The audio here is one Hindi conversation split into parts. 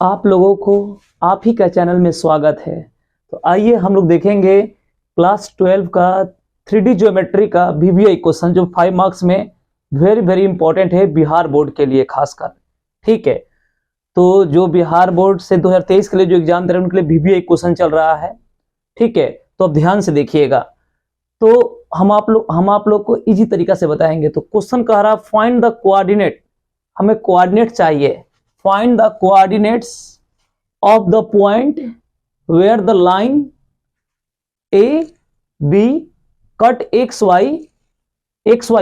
आप लोगों को आप ही का चैनल में स्वागत है। तो आइए हम लोग देखेंगे क्लास 12 का 3D ज्योमेट्री का VBI क्वेश्चन जो 5 मार्क्स में वेरी इंपॉर्टेंट है बिहार बोर्ड के लिए खासकर। ठीक है, तो जो बिहार बोर्ड से 2023 के लिए जो एग्जाम दे रहे हैं उनके लिए VBI क्वेश्चन चल रहा है। ठीक है, तो अब ध्यान से देखिएगा। तो हम आप लोग को इजी तरीका से बताएंगे। तो क्वेश्चन कह रहा फाइंड द कोऑर्डिनेट, हमें कोऑर्डिनेट चाहिए। Find the coordinates of the point where the line A B cut XY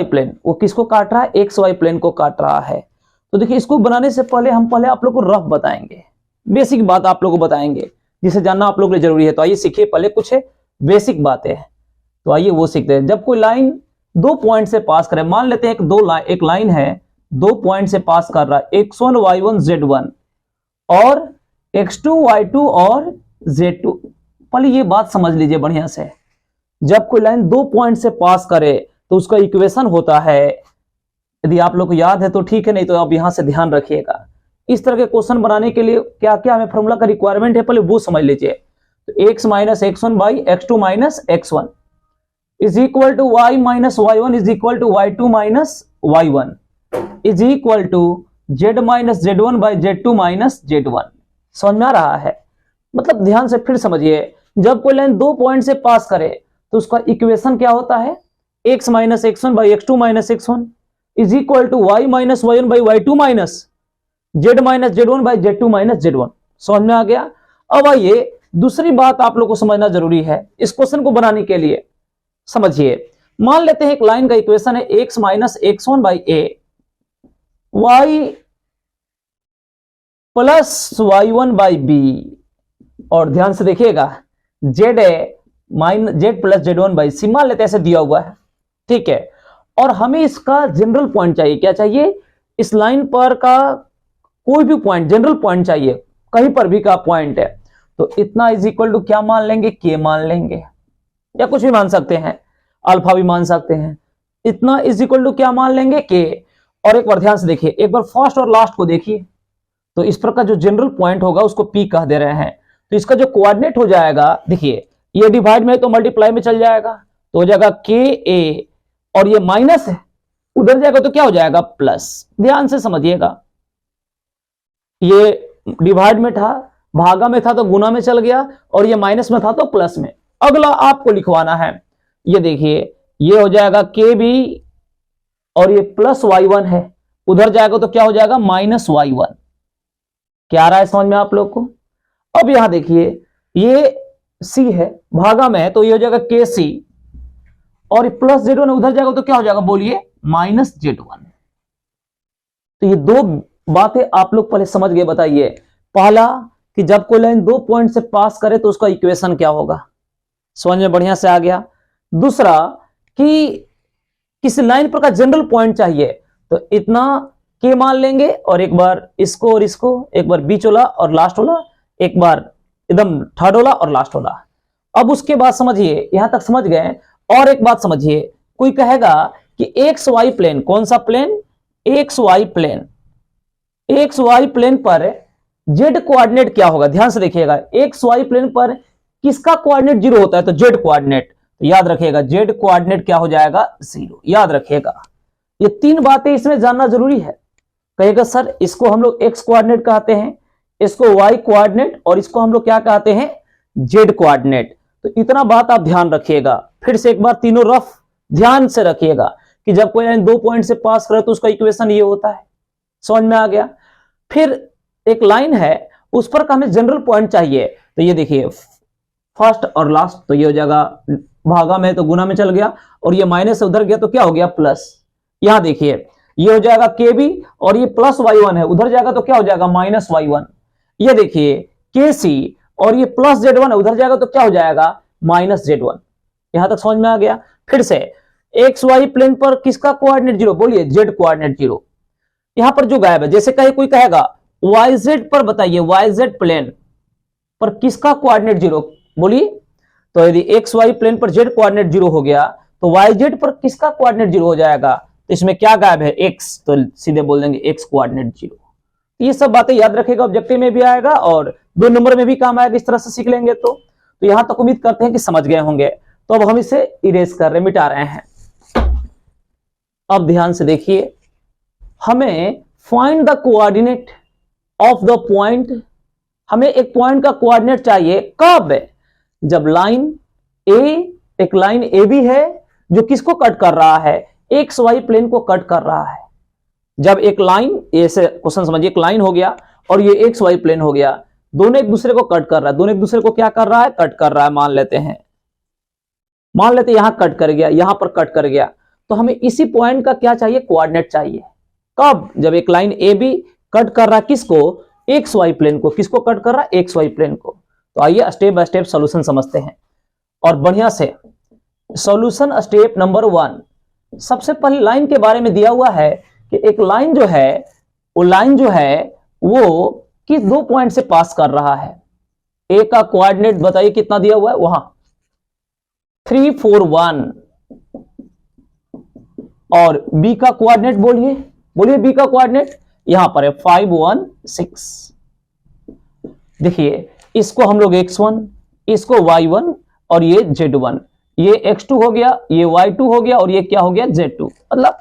plane. वो किसको काट रहा है? XY प्लेन को काट रहा है। तो देखिए, इसको बनाने से पहले हम आप लोग को रफ बताएंगे, बेसिक बात आप लोग को बताएंगे जिसे जानना आप लोग के लिए जरूरी है। तो आइए सीखिए, पहले कुछ बेसिक बातें। तो आइए वो सीखते हैं। जब कोई लाइन दो पॉइंट से पास करे, मान लेते हैं एक लाइन है, दो पॉइंट से पास कर रहा है, x1 y1 z1 और x2 y2 और z2। पहले ये बात समझ लीजिए बढ़िया से। जब कोई लाइन दो पॉइंट से पास करे तो उसका इक्वेशन होता है, यदि आप लोग को याद है तो ठीक है, नहीं तो आप यहां से ध्यान रखिएगा। इस तरह के क्वेश्चन बनाने के लिए क्या क्या हमें फॉर्मूला का रिक्वायरमेंट है, पहले वो समझ लीजिए। तो x minus x1 by x2 minus x1 is equal to y minus y1 is equal to y2 minus y1 is equal to z minus z1 by z2 minus z1। समझ में आ रहा है? मतलब ध्यान से फिर समझिए, जब कोई लाइन दो पॉइंट से पास करे तो उसका इक्वेशन क्या होता है? x minus x1 by x2 minus x1 is equal to y minus y1 by y2 minus z minus z1 by z2 minus z1। समझ में आ गया? अब आइए दूसरी बात आप लोग को समझना जरूरी है इस क्वेश्चन को बनाने के लिए। समझिए, मान लेते हैं एक लाइन का इक्वेशन है x minus x1 by a y plus y1 by B, और ध्यान से देखिएगा z minus z plus z1 by C, मान लेते ऐसे दिया हुआ है। ठीक है, और हमें इसका जनरल पॉइंट चाहिए। क्या चाहिए? इस लाइन पर का कोई भी पॉइंट, जनरल पॉइंट चाहिए, कहीं पर भी का पॉइंट है। तो इतना इज इक्वल टू क्या मान लेंगे? k मान लेंगे, या कुछ भी मान सकते हैं, अल्फा भी मान सकते हैं। इतना इज इक्वल टू क्या मान लेंगे? k। और एक बार ध्यान से देखिए, एक बार फर्स्ट और लास्ट को देखिए। तो इस पर का जो जनरल पॉइंट होगा उसको p कह दे रहे हैं। तो इसका जो कोऑर्डिनेट हो जाएगा, देखिए ये डिवाइड में है तो मल्टीप्लाई में चल जाएगा, तो हो जाएगा ka, और ये माइनस है, उधर जाएगा तो क्या हो जाएगा? प्लस। ध्यान से समझिएगा, ये डिवाइड में था, भागा में था तो गुना में चल गया, और ये माइनस में था तो प्लस में। अगला आपको लिखवाना है, ये देखिए ये हो जाएगा kb, और ये प्लस y1 है, उधर जाएगा तो क्या हो जाएगा? Minus y1। क्या आ रहा है समझ में आप लोग को? अब यहां देखिए ये c है, भागा में है तो ये हो जाएगा kc, और प्लस z1 उधर जाएगा तो क्या हो जाएगा? बोलिए, माइनस z1। तो ये दो बातें आप लोग पहले समझ गए। बताइए, पहला कि जब कोई लाइन दो पॉइंट से पास करे तो उसका इक्वेशन क्या होगा, समझ में बढ़िया से आ गया। दूसरा कि किसी लाइन पर का जनरल पॉइंट चाहिए, तो इतना k मान लेंगे, और एक बार इसको और इसको, एक बार बीच वाला और लास्ट वाला, एक बार एकदम थर्ड वाला और लास्ट वाला। अब उसके बाद समझिए, यहां तक समझ गए। और एक बात समझिए, कोई कहेगा कि एक्स वाई प्लेन, कौन सा plane? X Y plane. X Y plane पर जेड कोऑर्डिनेट क्या होगा? ध्यान से देखिएगा, एक्स वाई प्लेन पर किसका कोऑर्डिनेट जीरो होता है? तो जेड कोऑर्डिनेट। तो याद रखिएगा, जेड कोऑर्डिनेट क्या हो जाएगा? जीरो। याद रखिएगा, ये तीन बातें इसमें जानना जरूरी है। कहेगा सर इसको हम लोग एक्स कोऑर्डिनेट कहते हैं, इसको वाई कोऑर्डिनेट, और इसको हम लोग क्या कहते हैं? Z coordinate. तो इतना बात आप ध्यान रखिएगा। फिर से एक बार तीनों रफ ध्यान से रखिएगा कि जब कोई लाइन दो पॉइंट से पास करे तो उसका इक्वेशन ये होता है। समझ में आ गया? फिर एक लाइन है, उस पर का हमें जनरल पॉइंट चाहिए। तो ये देखिए फर्स्ट और लास्ट, तो ये हो जाएगा भागा में तो गुना में चल गया, और ये माइनस से उधर गया तो क्या हो गया? प्लस। यहां देखिए ये हो जाएगा kb, और ये प्लस y1 है, उधर जाएगा तो क्या हो जाएगा? Minus y1। ये देखिए kc, और ये प्लस z1 है, उधर जाएगा तो क्या हो जाएगा? Minus z1। यहां तक समझ में आ गया? फिर से एक्स वाई प्लेन पर किसका कोऑर्डिनेट जीरो? बोलिए, जेड कोऑर्डिनेट जीरो। यहां पर जो गायब है, जैसे कहे कोई कहेगा YZ पर बताइए, YZ प्लेन पर किसका कोऑर्डिनेट जीरो? बोलिए। तो यदि एक्स वाई प्लेन पर जेड कोऑर्डिनेट जीरो हो गया तो YZ पर किसका कोऑर्डिनेट जीरो हो जाएगा? तो इसमें क्या गायब है? एक्स, तो सीधे बोल देंगे एक्स कोऑर्डिनेट जीरो। ये सब बातें याद रखेगा, ऑब्जेक्टिव में भी आएगा और 2 नंबर में भी काम आएगा। इस तरह से सीख लेंगे तो यहां तक उम्मीद करते हैं कि समझ गए होंगे। तो अब हम इसे इरेज कर रहे, मिटा रहे हैं। अब ध्यान से देखिए, हमें find the coordinate of the point, हमें एक पॉइंट का कोऑर्डिनेट चाहिए। कब? जब लाइन ए, एक लाइन ए बी है जो किसको कट कर रहा है, एक्स वाई प्लेन को कट कर रहा है। जब एक लाइन, ऐसे क्वेश्चन समझिए, एक लाइन हो गया और ये एक्स वाई प्लेन हो गया, दोनों एक दूसरे को कट कर रहा है, दोनों एक दूसरे को क्या कर रहा है, कट कर रहा है। मान लेते हैं यहां कट कर गया, यहां पर कट कर गया, तो हमें इसी पॉइंट का क्या चाहिए, कोऑर्डिनेट चाहिए। कब? जब एक लाइन ए बी कट कर रहा है किसको, एक्स वाई प्लेन को। किसको कट कर रहा है, एक्स वाई प्लेन को। तो आइए स्टेप बाय स्टेप सॉल्यूशन समझते हैं और बढ़िया से। सॉल्यूशन स्टेप नंबर 1, सबसे पहले लाइन के बारे में दिया हुआ है कि एक लाइन जो है, वो लाइन जो है वो किस 2 पॉइंट से पास कर रहा है। ए का कोऑर्डिनेट बताइए कितना दिया हुआ है, वहां 3 4 1, और बी का कोऑर्डिनेट बोलिए बी का कोऑर्डिनेट यहां पर है 5 1 6। देखिए इसको हम लोग x1, इसको y1 और ये z1, ये x2 हो गया, ये y2 हो गया और ये क्या हो गया, z2। मतलब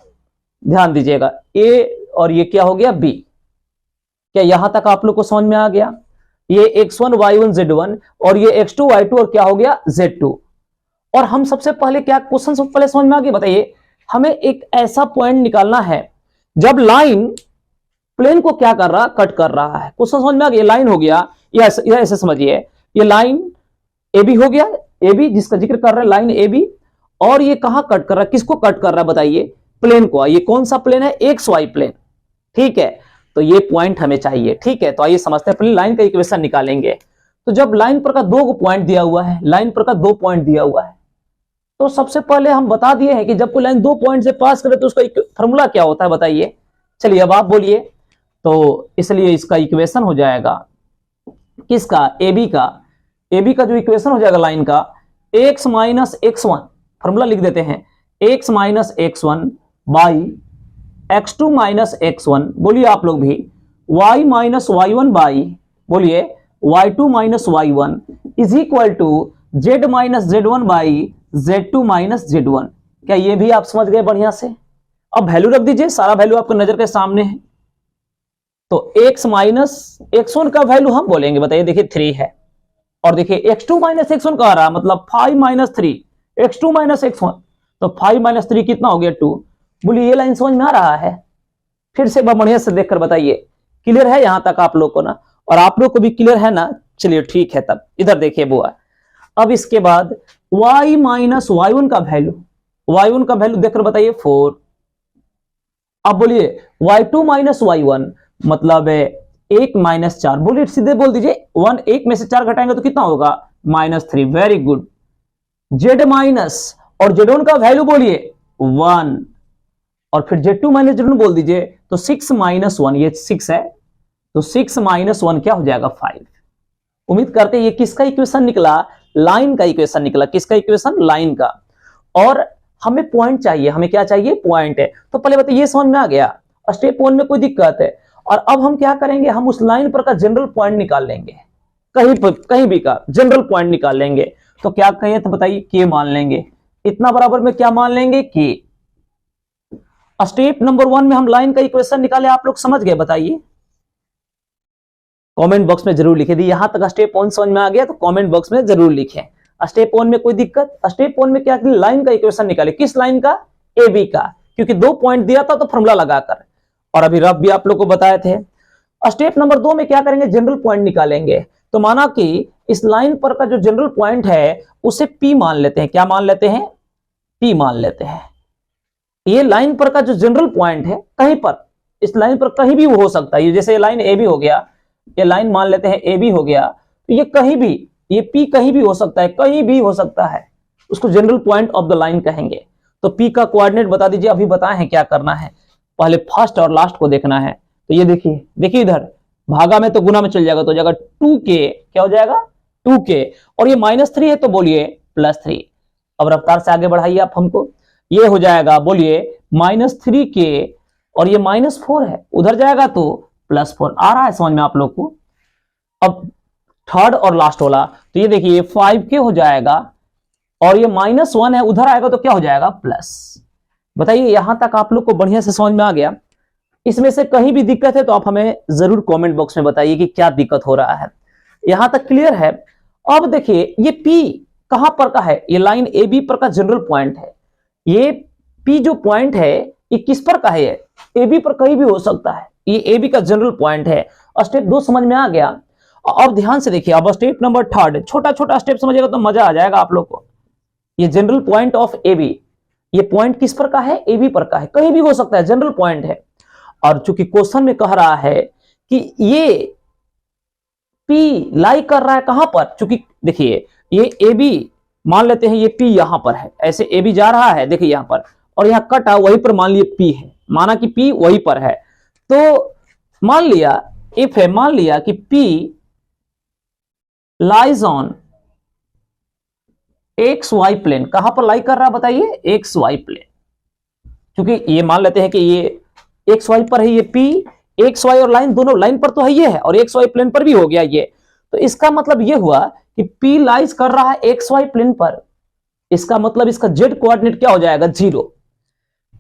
ध्यान दीजिएगा, a और ये क्या हो गया, b। क्या यहां तक आप लोग को समझ में आ गया? ये x1 y1 z1 और ये x2 y2 और क्या हो गया, z2। और हम सबसे पहले क्या क्वेश्चन सबसे पहले समझ में आ गया, बताइए। हमें एक ऐसा पॉइंट निकालना है जब लाइन प्लेन को क्या कर रहा, कट कर रहा है। क्वेश्चन समझ में आ गया, लाइन हो गया, यह ऐसे समझिए, ये लाइन ए बी हो गया, ए बी जिसका जिक्र कर रहा है, लाइन ए बी, और ये कहां कट कर रहा है, किसको कट कर रहा है बताइए, प्लेन को। ये कौन सा प्लेन है, एक्स वाई प्लेन। ठीक है, तो ये पॉइंट हमें चाहिए। ठीक है, तो आइए समझते हैं, पहले लाइन का इक्वेशन निकालेंगे। तो जब लाइन पर का 2 पॉइंट दिया हुआ है, लाइन पर का 2 पॉइंट दिया हुआ है, तो सबसे पहले हम बता दिए हैं कि जब कोई लाइन 2 पॉइंट से पास करे तो उसका फॉर्मूला क्या होता है, बताइए। चलिए अब आप बोलिए। तो इसलिए इसका इक्वेशन हो जाएगा किसका, AB का जो इक्वेशन हो जाएगा लाइन का, x माइनस x1, फॉर्मूला लिख देते हैं, x minus x1 by x2 minus x1, बोलिए आप लोग भी, y माइनस y1 बाई, बोलिए y2 minus y1 is equal to z minus z1 by z2 minus z1। क्या ये भी आप समझ गए बढ़िया से? अब वैल्यू रख दीजिए, सारा वैल्यू आपको नजर के सामने है। तो x माइनस x1 का वैल्यू हम बोलेंगे, बताइए, देखिए 3 है, और देखिए x2 माइनस x1 का आ रहा, मतलब 5 माइनस 3, x2 माइनस x1, तो 5 माइनस 3 कितना हो गया, 2। बोलिए ये लाइन समझ में आ रहा है? फिर से बढ़िया से देखकर बताइए, क्लियर है यहां तक आप लोग को ना, और आप लोग को भी क्लियर है ना? चलिए ठीक है, तब इधर देखिए बुआ। अब इसके बाद y माइनस y1 का वैल्यू देखकर बताइए 4। अब बोलिए y2 माइनस y1 मतलब 1 माइनस 4, बोलिए सीधे बोल दीजिए, 1 1 में से 4 घटाएंगे तो कितना होगा, -3। Very good. z माइनस और z1 का वैल्यू बोलिए 1, और फिर z2 माइनस z1 बोल दीजिए, तो 6 माइनस 1, ये 6 है, तो 6 माइनस 1 क्या हो जाएगा, 5। उम्मीद करते हैं ये किसका इक्वेशन निकला, लाइन का इक्वेशन निकला। किसका इक्वेशन, लाइन का। और हमें पॉइंट चाहिए, हमें क्या चाहिए, पॉइंट है। तो पहले बताइए ये समझ में आ गया, स्टेप 1 में कोई दिक्कत है। और अब हम क्या करेंगे, हम उस लाइन पर का जनरल पॉइंट निकाल लेंगे, कहीं भी का जनरल पॉइंट निकाल लेंगे। तो क्या कहें, तो बताइए के मान लेंगे, इतना बराबर में क्या मान लेंगे, के। स्टेप नंबर 1 में हम लाइन का इक्वेशन निकाले, आप लोग समझ गए, बताइए। कमेंट बॉक्स में जरूर लिखे दी, यहां तक स्टेप 1 समझ में आ गया तो कमेंट बॉक्स में जरूर लिखें। स्टेप 1 में कोई दिक्कत, स्टेप 1 में क्या, लाइन का इक्वेशन निकाले, किस लाइन का, ए बी का, क्योंकि 2 पॉइंट दिया था तो फॉर्मूला लगाकर, और अभी रफ भी आप लोग को बताए थे। स्टेप नंबर 2 में क्या करेंगे, जनरल पॉइंट निकालेंगे। तो माना कि इस लाइन पर का जो जनरल पॉइंट है उसे P मान लेते हैं। क्या मान लेते हैं, P मान लेते हैं। ये लाइन पर का जो जनरल पॉइंट है, कहीं पर, इस लाइन पर कहीं भी हो सकता है। जैसे लाइन ए बी हो गया, ये लाइन मान लेते हैं ए बी हो गया, तो ये कहीं भी, ये P कहीं भी हो सकता है, कहीं भी हो सकता है, उसको general point of the line कहेंगे। तो P का कोऑर्डिनेट बता दीजिए, अभी बताए हैं क्या करना है, पहले फर्स्ट और लास्ट को देखना है। तो ये देखिए इधर भागा में तो गुना में चल जाएगा, तो हो जाएगा 2k, क्या हो जाएगा, 2k, और ये -3 है तो बोलिए +3। अब रफ्तार से आगे बढ़ाइए आप हमको, ये हो जाएगा, बोलिए -3k, और ये -4 है, उधर जाएगा तो +4 आ रहा है समझ में आप लोग को। अब थर्ड और लास्ट वाला, तो ये देखिए 5k हो जाएगा और ये -1 है, उधर आएगा तो क्या हो जाएगा प्लस। बताइए यहां तक आप लोग को बढ़िया से समझ में आ गया? इसमें से कहीं भी दिक्कत है तो आप हमें जरूर कमेंट बॉक्स में बताइए कि क्या दिक्कत हो रहा है। यहां तक क्लियर है? अब देखिए ये P कहां पर का है, ये लाइन AB पर का जनरल पॉइंट है। ये P जो पॉइंट है ये किस पर का है, AB पर कहीं भी हो सकता है, ये AB का जनरल पॉइंट है। स्टेप 2 समझ में आ गया। अब ध्यान से देखिए, अब स्टेप नंबर 3, छोटा छोटा स्टेप समझिएगा तो मजा आ जाएगा आप लोग को। ये जनरल पॉइंट ऑफ AB, ये पॉइंट किस पर का है, AB पर का है, कहीं भी हो सकता है, जनरल पॉइंट है। और चूंकि क्वेश्चन में कह रहा है कि ये P लाई कर रहा है कहां पर, चूंकि देखिए ये AB मान लेते हैं, ये P यहां पर है, ऐसे AB जा रहा है देखिए यहां पर, और यहां कटा वहीं पर मान लिए P है, माना कि P वहीं पर है। तो मान लिया इफ है, मान लिया कि P lies on XY plane, कहां पर लाई कर रहा है बताइए, XY प्लेन। क्योंकि ये मान लेते हैं कि ये XY पर है, ये P XY और लाइन दोनों लाइन पर तो है ये है, और XY प्लेन पर भी हो गया ये। तो इसका मतलब ये हुआ कि P लाइज कर रहा है XY प्लेन पर, इसका मतलब इसका Z कोऑर्डिनेट क्या हो जाएगा, 0।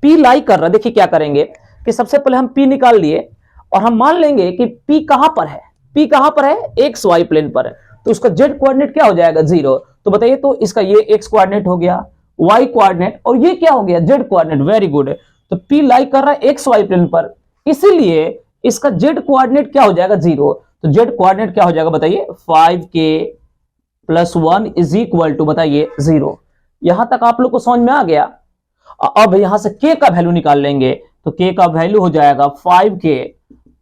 P लाई कर रहा है, देखिए क्या करेंगे कि सबसे पहले हम P निकाल लिए और हम मान लेंगे कि P कहां पर है, P कहां पर है, XY प्लेन पर है, तो उसका Z कोऑर्डिनेट क्या हो जाएगा, 0। तो बताइए, तो इसका ये X कोऑर्डिनेट हो गया, Y कोऑर्डिनेट, और ये क्या हो गया, Z कोऑर्डिनेट। Very good. तो P लाई कर रहा है XY प्लेन पर, इसीलिए इसका Z कोऑर्डिनेट क्या हो जाएगा, 0। तो Z कोऑर्डिनेट क्या हो जाएगा बताइए, 5k + 1 इज इक्वल टू बताइए 0। यहां तक आप लोग को समझ में आ गया? अब यहां से k का वैल्यू निकाल लेंगे, तो k का वैल्यू हो जाएगा 5k,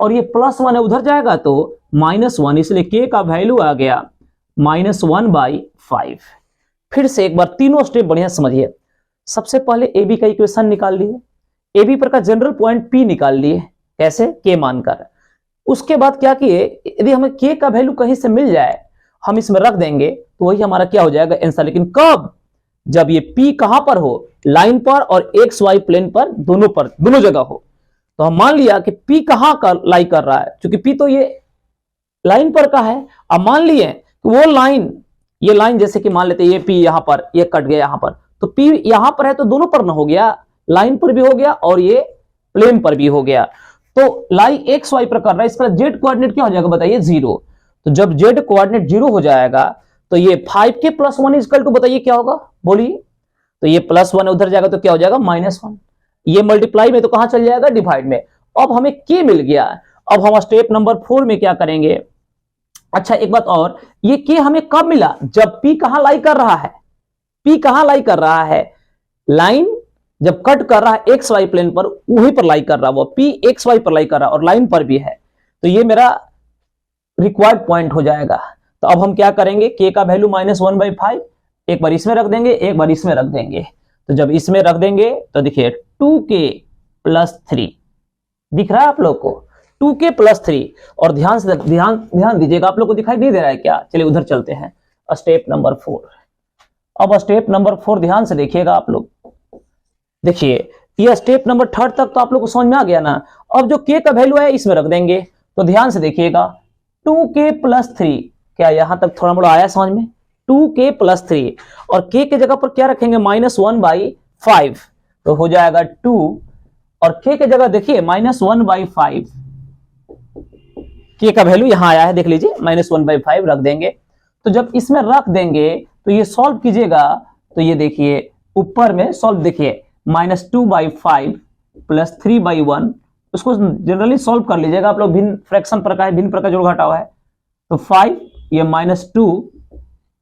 और ये +1 है उधर जाएगा तो -1, इसलिए k का वैल्यू आ गया -1/5। फिर से एक बार तीनों स्टेप बढ़िया समझिए। सबसे पहले AB का इक्वेशन निकाल लिए, AB पर का जनरल पॉइंट P निकाल लिए, कैसे, k मानकर। उसके बाद क्या किए, यदि हमें k का वैल्यू कहीं से मिल जाए हम इसमें रख देंगे तो वही हमारा क्या हो जाएगा, आंसर। लेकिन कब, जब ये P कहां पर हो, लाइन पर और XY प्लेन पर, दोनों जगह हो। तो हम मान लिया कि P कहां का लाई कर रहा है, क्योंकि P तो ये लाइन पर का है। अब मान लिए कि वो लाइन, ये लाइन जैसे कि मान लेते हैं ये P यहां पर, ये कट गया यहां पर, तो P यहां पर है तो दोनों पर ना हो गया, लाइन पर भी हो गया और ये प्लेन पर भी हो गया। तो लाई XY पर कर रहा है, इसका Z कोऑर्डिनेट क्या हो जाएगा बताइए, 0। तो जब Z कोऑर्डिनेट 0 हो जाएगा तो ये 5k + 1 इक्वल टू बताइए क्या होगा, बोलिए। तो ये +1 उधर जाएगा तो क्या हो जाएगा, -1। ये मल्टीप्लाई में तो कहां चल जाएगा, डिवाइड में। अब हमें k मिल गया। अब हम स्टेप नंबर 4 में क्या करेंगे, अच्छा एक बात और, ये k हमें कब मिला, जब P कहां लाई कर रहा है, P कहां लाई कर रहा है, लाइन जब कट कर रहा है XY प्लेन पर, वहीं पर लाई कर रहा है, वो P XY पर लाई कर रहा है और लाइन पर भी है, तो ये मेरा रिक्वायर्ड पॉइंट हो जाएगा। तो अब हम क्या करेंगे, k का वैल्यू -1/5, एक बार इसमें रख देंगे, एक बार इसमें रख देंगे। तो जब इसमें रख देंगे तो देखिए 2k + 3 दिख रहा है आप लोग को, 2k + 3। और ध्यान से ध्यान दीजिएगा, आप लोग को दिखाई नहीं दे रहा है क्या, चलिए उधर चलते हैं, स्टेप नंबर 4। अब स्टेप नंबर 4 ध्यान से देखिएगा आप लोग। देखिए ये स्टेप नंबर 3 तक तो आप लोग को समझ में आ गया ना। अब जो k का वैल्यू है इसमें रख देंगे, तो ध्यान से देखिएगा 2k + 3, क्या यहां तक थोड़ा मोड़ा आया समझ में, 2k + 3, और k के जगह पर क्या रखेंगे, -1/5, तो हो जाएगा 2, और k के जगह देखिए -1/5, k का वैल्यू यहां आया है, देख लीजिए -1/5 रख देंगे। तो जब इसमें रख देंगे तो ये सॉल्व कीजिएगा, तो ये देखिए ऊपर में सॉल्व देखिए, -2/5 + 3/1, उसको जनरली सॉल्व कर लीजिएगा आप लोग, भिन्न फ्रैक्शन पर का है, भिन्न प्रकार जोड़ घटाव है। तो 5, ये -2,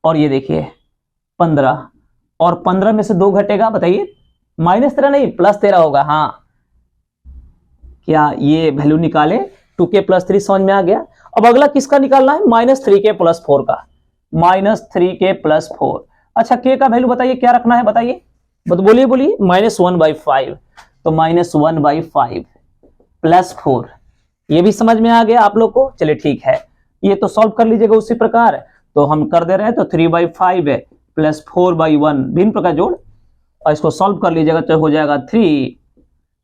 और ये देखिए 15, और 15 में से 2 घटेगा बताइए, -13 नहीं +13 होगा। हाँ, क्या ये वैल्यू निकाले, 2k + 3 समझ में आ गया। अब अगला किसका निकालना है, -3k + 4 का, -3k + 4। अच्छा k का वैल्यू बताइए क्या रखना है, बताइए बोलिए -1/5, तो -1/5 + 4, ये भी समझ में आ गया आप लोग को। चलिए ठीक है, ये तो सॉल्व कर लीजिएगा उसी प्रकार, तो हम कर दे रहे हैं, तो 3/5 है + 4/1, भिन्न प्रकार जोड़, और इसको सॉल्व कर लीजिएगा तो हो जाएगा 3,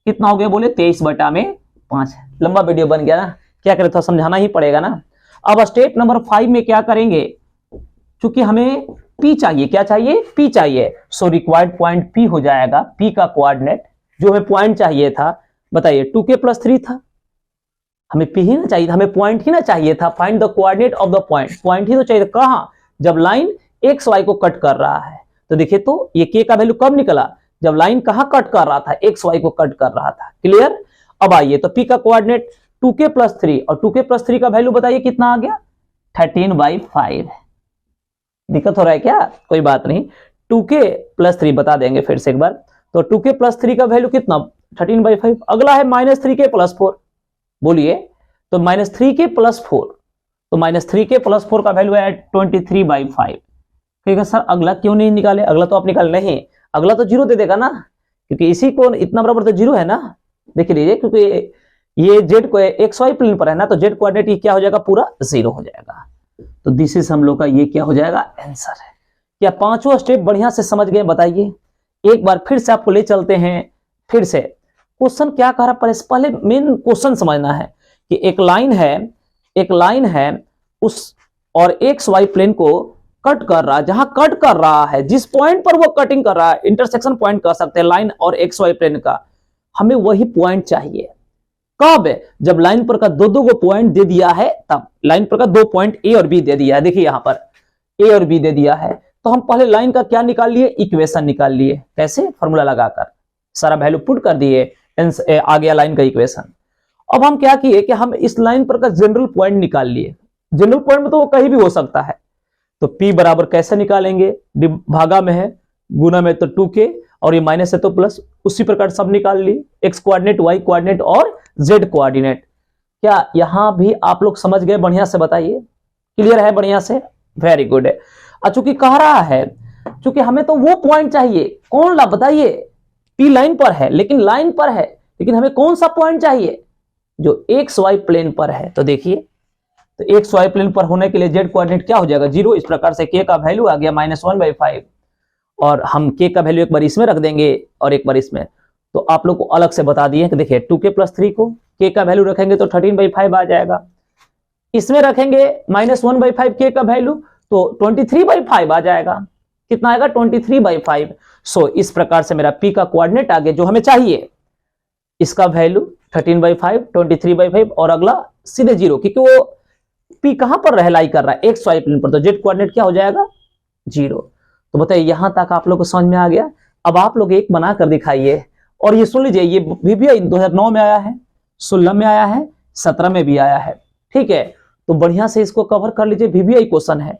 कितना हो गया बोले, 23/5। लंबा वीडियो बन गया ना, क्या करें, थोड़ा समझाना ही पड़ेगा ना। अब स्टेप नंबर 5 में क्या करेंगे, क्योंकि हमें P चाहिए, क्या चाहिए, P चाहिए, सो रिक्वायर्ड पॉइंट P हो जाएगा। P का कोऑर्डिनेट जो हमें पॉइंट चाहिए था, बताइए 2k + 3 था, हमें P ही ना चाहिए था, हमें पॉइंट ही ना चाहिए था। Find the coordinate of the point, point ही तो चाहिए था। कहां, जब लाइन एक्स वाई को कट कर रहा है। तो देखिए तो ये k का वैल्यू कब निकला, जब लाइन कहां कट कर रहा था, एक्स वाई को कट कर रहा था। क्लियर। अब आइए तो P का कोऑर्डिनेट 2k + 3 और 2k + 3 का वैल्यू बताइए कितना आ गया, 13/5। दिक्कत हो रहा है क्या, कोई बात नहीं, 2k + 3 बता देंगे फिर से एक बार। तो 2k + 3 का वैल्यू कितना, 13/5। अगला है -3k + 4, बोलिए तो -3k + 4, तो -3k + 4 का वैल्यू है 23/5। ठीक है सर, अगला क्यों नहीं निकाले, अगला तो आप निकाल नहीं, अगला तो 0 दे देगा ना, क्योंकि इसी को इतना बराबर तो 0 है ना। देख लीजिए, क्योंकि ये जेड को एक्स वाई प्लेन पर है ना, तो जेड कोऑर्डिनेट ये क्या हो जाएगा, पूरा 0 हो जाएगा। तो दिस इज हम लोग का ये क्या हो जाएगा, आंसर है। क्या पांचों स्टेप बढ़िया से समझ गए, बताइए। एक बार फिर से आपको ले चलते हैं, फिर से क्वेश्चन क्या कह रहा है, पहले मेन क्वेश्चन समझना है कि एक लाइन है उस और एक्स वाई प्लेन को कट कर रहा है, जहां कट कर रहा है, जिस पॉइंट पर वो कटिंग कर रहा है, इंटरसेक्शन पॉइंट कह सकते हैं लाइन और एक्स वाई प्लेन का, हमें वही पॉइंट चाहिए। कब, जब लाइन पर का दो को पॉइंट दे दिया है, तब लाइन पर का 2 पॉइंट ए और बी दे दिया है। देखिए यहां पर ए और बी दे दिया है, तो हम पहले लाइन का क्या निकाल लिए, इक्वेशन निकाल लिए। कैसे, फॉर्मूला लगाकर सारा वैल्यू पुट कर दिए, आ गया लाइन का इक्वेशन। अब हम क्या किए कि हम इस लाइन पर का जनरल पॉइंट निकाल लिए। जनरल पॉइंट में तो वो कहीं भी हो सकता है, तो P बराबर कैसे निकालेंगे, भागा में है, गुना में तो 2k, और ये माइनस है तो प्लस, उसी प्रकार सब निकाल लिए, x कोऑर्डिनेट, y कोऑर्डिनेट और z कोऑर्डिनेट। क्या यहां भी आप लोग समझ गए, बढ़िया से बताइए, क्लियर है बढ़िया से, वेरी गुड है। चूंकि कह रहा है, चूंकि हमें तो वो पॉइंट चाहिए, कौन ला बताइए, P लाइन पर है, लेकिन लाइन पर है, लेकिन हमें कौन सा पॉइंट चाहिए, जो एक्स वाई प्लेन पर है। तो देखिए, तो एक्स वाई प्लेन पर होने के लिए जेड कोऑर्डिनेट क्या हो जाएगा, 0। इस प्रकार से k का वैल्यू आ गया -1/5, और हम k का वैल्यू एक बार इसमें रख देंगे और एक बार इसमें। तो आप लोग को अलग से बता दिए कि देखिए 2k + 3 को k का वैल्यू रखेंगे तो 13/5 आ जाएगा, इसमें रखेंगे -1/5 k का वैल्यू तो 23/5 आ जाएगा। कितना आएगा, 23/5। सो इस प्रकार से मेरा P का कोऑर्डिनेट आ गया जो हमें चाहिए, इसका वैल्यू 13/5, 23/5, और अगला सीधे 0, क्योंकि वो P कहां पर लाई कर रहा है, एक्स वाई प्लेन पर, तो जेड कोऑर्डिनेट क्या हो जाएगा, 0। तो बताइए यहां तक आप लोग को समझ में आ गया। अब आप लोग एक बना कर दिखाइए, और ये सुन लीजिए, ये भी 2009 में आया है, 16 में आया है, 17 में भी आया है। ठीक है, तो बढ़िया से इसको कवर कर लीजिए। VBI क्वेश्चन है,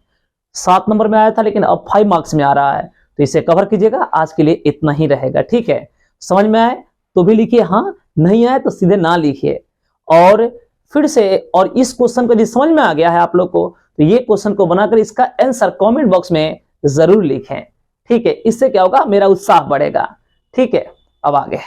7 नंबर में आया था, लेकिन अब 5 मार्क्स में आ रहा है, तो इसे कवर कीजिएगा। आज के लिए इतना ही रहेगा, ठीक है। समझ में आए तो भी लिखिए हाँ, नहीं आए तो सीधे ना लिखिए। और फिर से, और इस क्वेश्चन को यदि समझ में आ गया है आप लोग को, तो ये क्वेश्चन को बनाकर इसका आंसर कमेंट बॉक्स में जरूर लिखें, ठीक है। इससे क्या होगा, मेरा उत्साह बढ़ेगा, ठीक है। अब आगे